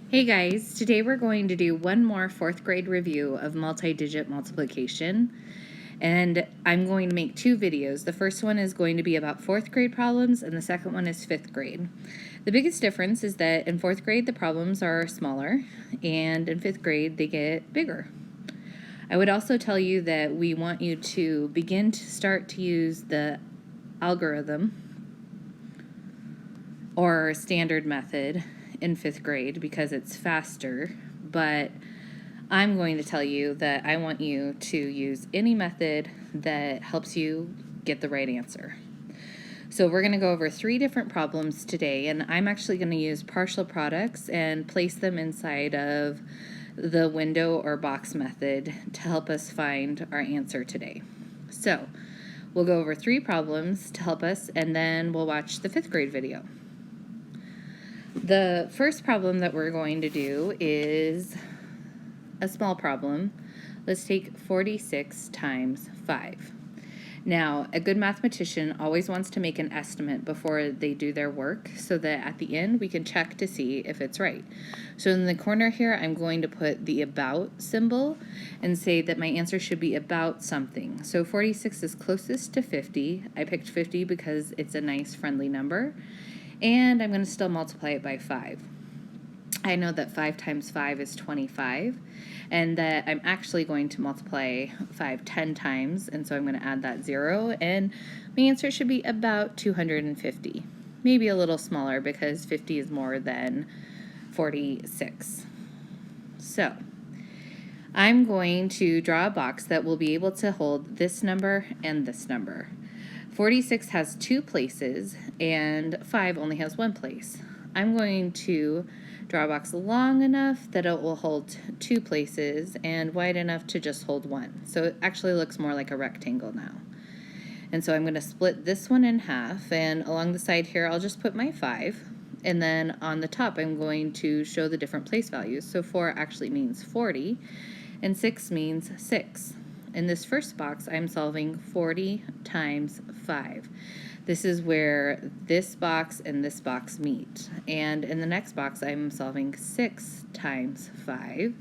Hey guys, today we're going to do one more fourth grade review of multi-digit multiplication, and I'm going to make two videos. The first one is going to be about fourth grade problems and the second one is fifth grade. The biggest difference is that in fourth grade the problems are smaller and in fifth grade they get bigger. I would also tell you that we want you to start to use the algorithm or standard method in fifth grade because it's faster, but I'm going to tell you that I want you to use any method that helps you get the right answer. So we're going to go over 3 different problems today, and I'm actually going to use partial products and place them inside of the window or box method to help us find our answer today. So we'll go over 3 problems to help us, and then we'll watch the fifth grade video. The first problem that we're going to do is a small problem. Let's take 46 times 5. Now, a good mathematician always wants to make an estimate before they do their work so that at the end we can check to see if it's right. So in the corner here, I'm going to put the about symbol and say that my answer should be about something. So 46 is closest to 50. I picked 50 because it's a nice friendly number. And I'm going to still multiply it by 5. I know that 5 times 5 is 25, and that I'm actually going to multiply 5 10 times, and so I'm going to add that 0, and my answer should be about 250. Maybe a little smaller because 50 is more than 46. So I'm going to draw a box that will be able to hold this number and this number. 46 has 2 places, and 5 only has 1 place. I'm going to draw a box long enough that it will hold 2 places and wide enough to just hold 1. So it actually looks more like a rectangle now. And so I'm going to split this one in half, and along the side here I'll just put my 5. And then on the top I'm going to show the different place values. So 4 actually means 40, and 6 means 6. In this first box, I'm solving 40 times 5. This is where this box and this box meet. And in the next box, I'm solving 6 times 5,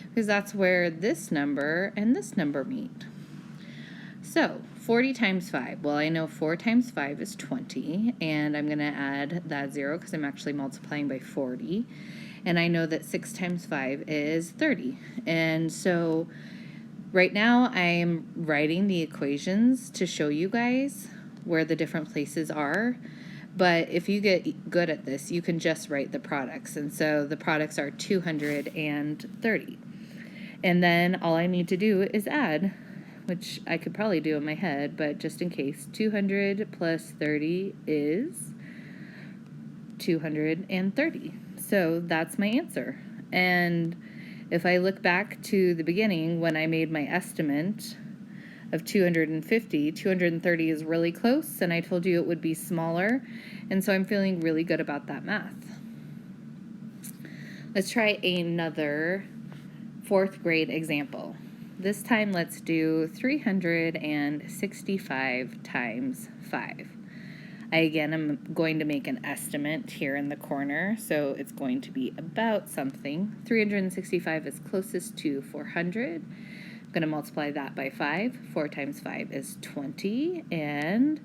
because that's where this number and this number meet. So 40 times 5. Well, I know 4 times 5 is 20, and I'm going to add that 0 because I'm actually multiplying by 40. And I know that 6 times 5 is 30. And so right now I am writing the equations to show you guys where the different places are, but if you get good at this, you can just write the products. And so the products are 230. And then all I need to do is add, which I could probably do in my head, but just in case, 200 plus 30 is 230. So that's my answer. And if I look back to the beginning when I made my estimate of 250, 230 is really close, and I told you it would be smaller, and so I'm feeling really good about that math. Let's try another fourth grade example. This time let's do 365 times 5. Again, I'm going to make an estimate here in the corner, so it's going to be about something. 365 is closest to 400. I'm going to multiply that by 5. 4 times 5 is 20, and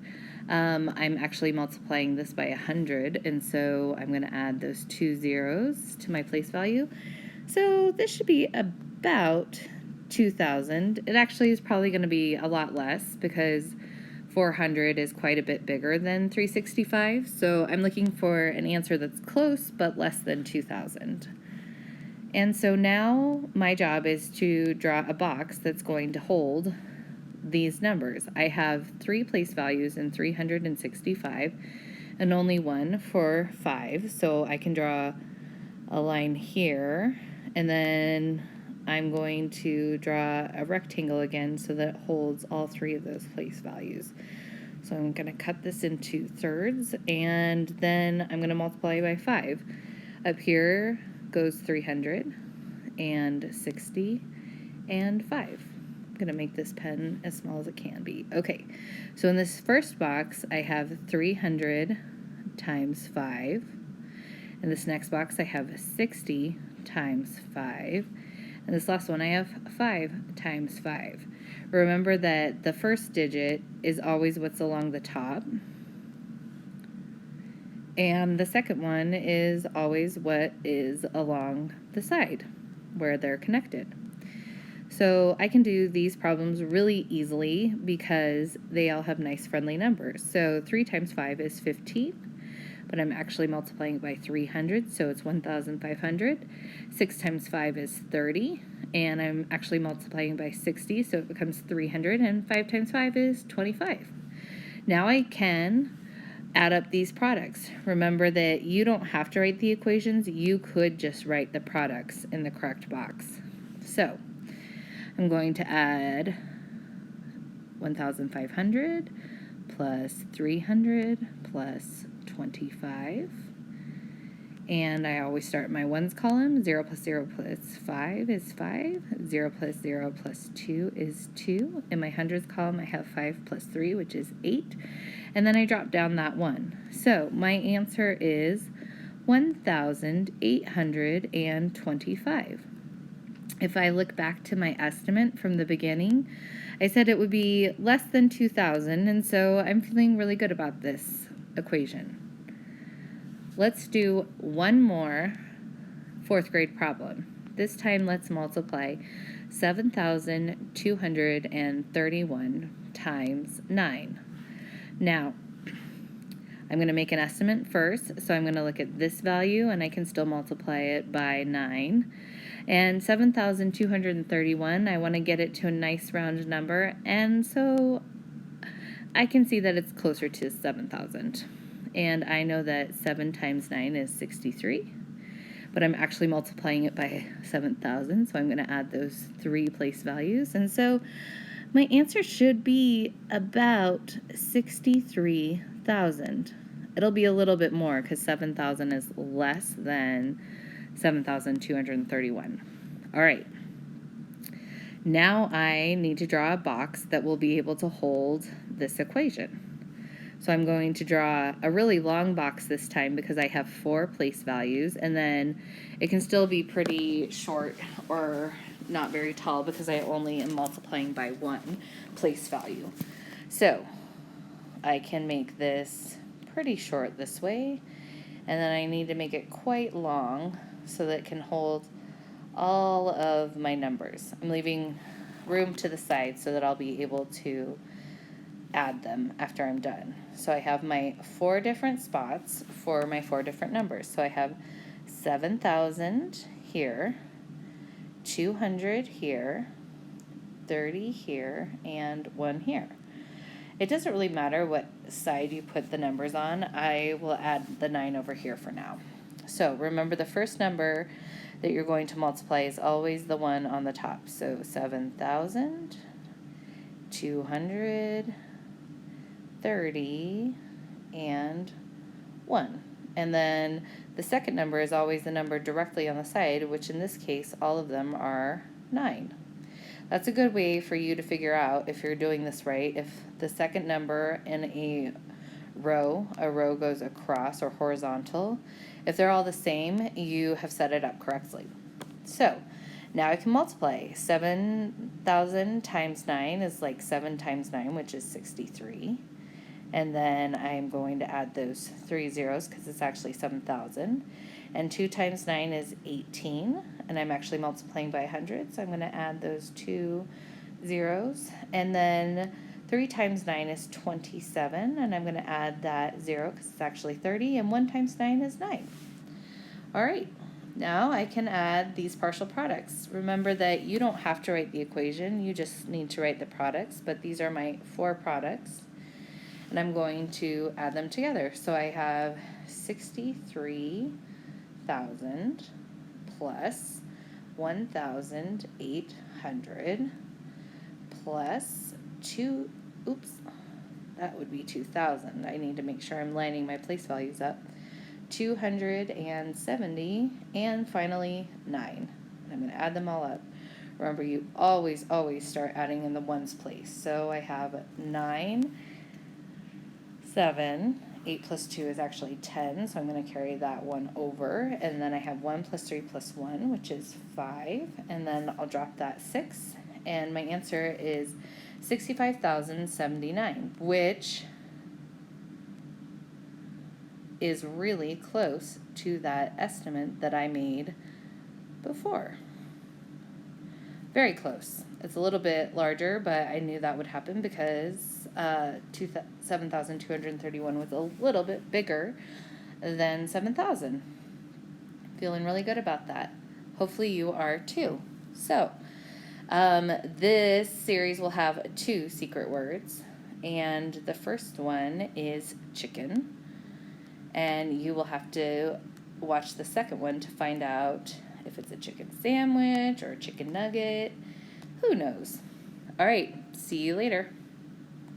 I'm actually multiplying this by 100, and so I'm going to add those 2 zeros to my place value. So this should be about 2,000. It actually is probably going to be a lot less because 400 is quite a bit bigger than 365, so I'm looking for an answer that's close but less than 2,000. And so now my job is to draw a box that's going to hold these numbers. I have 3 place values in 365 and only 1 for 5, so I can draw a line here, and then I'm going to draw a rectangle again so that it holds all 3 of those place values. So I'm going to cut this into thirds, and then I'm going to multiply by 5. Up here goes 360 and 5. I'm going to make this pen as small as it can be. Okay, so in this first box I have 300 times 5. In this next box, I have 60 times 5. And this last one, I have 5 times 5. Remember that the first digit is always what's along the top. And the second one is always what is along the side where they're connected. So I can do these problems really easily because they all have nice friendly numbers. So 3 times 5 is 15, but I'm actually multiplying by 300, so it's 1,500. 6 times 5 is 30, and I'm actually multiplying by 60, so it becomes 300, and 5 times 5 is 25. Now I can add up these products. Remember that you don't have to write the equations, you could just write the products in the correct box. So I'm going to add 1,500 plus 300 plus 25. And I always start my ones column. 0 plus 0 plus 5 is 5. 0 plus 0 plus 2 is 2. In my hundreds column, I have 5 plus 3, which is 8. And then I drop down that 1. So my answer is 1,825. If I look back to my estimate from the beginning, I said it would be less than 2,000, and so I'm feeling really good about this equation. Let's do one more fourth grade problem. This time let's multiply 7,231 times 9. Now, I'm going to make an estimate first, so I'm going to look at this value, and I can still multiply it by 9. And 7,231, I want to get it to a nice round number, and so I can see that it's closer to 7,000. And I know that 7 times 9 is 63, but I'm actually multiplying it by 7,000, so I'm going to add those 3 place values. And so my answer should be about 63,000. It'll be a little bit more because 7,000 is less than 7,231. All right. Now I need to draw a box that will be able to hold this equation. So I'm going to draw a really long box this time because I have 4 place values, and then it can still be pretty short or not very tall because I only am multiplying by 1 place value. So I can make this pretty short this way, and then I need to make it quite long so that it can hold all of my numbers. I'm leaving room to the side so that I'll be able to add them after I'm done. So I have my 4 different spots for my 4 different numbers. So I have 7,000 here, 200 here, 30 here, and 1 here. It doesn't really matter what side you put the numbers on. I will add the 9 over here for now. So remember, the first number that you're going to multiply is always the one on the top. So 7,000, 230, and 1. And then the second number is always the number directly on the side, which in this case, all of them are 9. That's a good way for you to figure out if you're doing this right. If the second number in a row goes across or horizontal, if they're all the same, you have set it up correctly. So now I can multiply. 7,000 times 9 is like 7 times 9, which is 63. And then I'm going to add those 3 zeros because it's actually 7,000. And 2 times 9 is 18, and I'm actually multiplying by 100, so I'm going to add those 2 zeros. And then 3 times 9 is 27, and I'm going to add that 0 because it's actually 30, and 1 times 9 is 9. All right, now I can add these partial products. Remember that you don't have to write the equation, you just need to write the products, but these are my 4 products, and I'm going to add them together. So I have 63,000 plus 1,800 plus 2,000. I need to make sure I'm lining my place values up. 270, and finally 9. I'm going to add them all up. Remember, you always start adding in the ones place. So I have 9, 7, 8 plus 2 is actually 10, so I'm going to carry that one over. And then I have 1 plus 3 plus 1, which is 5. And then I'll drop that 6. And my answer is 65,079, which is really close to that estimate that I made before. Very close. It's a little bit larger, but I knew that would happen because 7,231 was a little bit bigger than 7,000. Feeling really good about that. Hopefully you are too. So, this series will have 2 secret words, and the first one is chicken, and you will have to watch the second one to find out if it's a chicken sandwich or a chicken nugget. Who knows? All right, see you later.